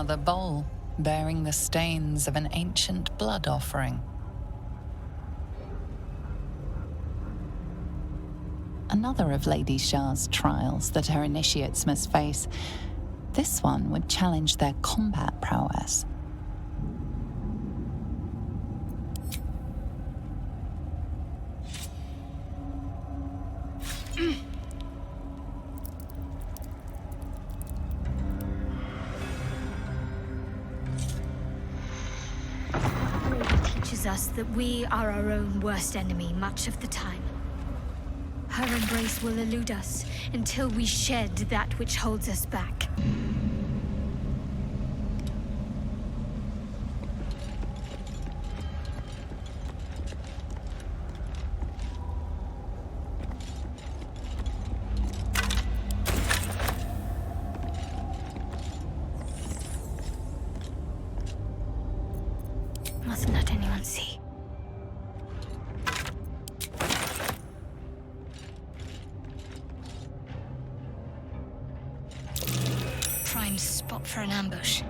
another bowl, bearing the stains of an ancient blood offering. Another of Lady Shah's trials that her initiates must face. This one would challenge their combat prowess. Teaches us that we are our own worst enemy much of the time. Her embrace will elude us until we shed that which holds us back. Mustn't let anyone see. Prime spot for an ambush.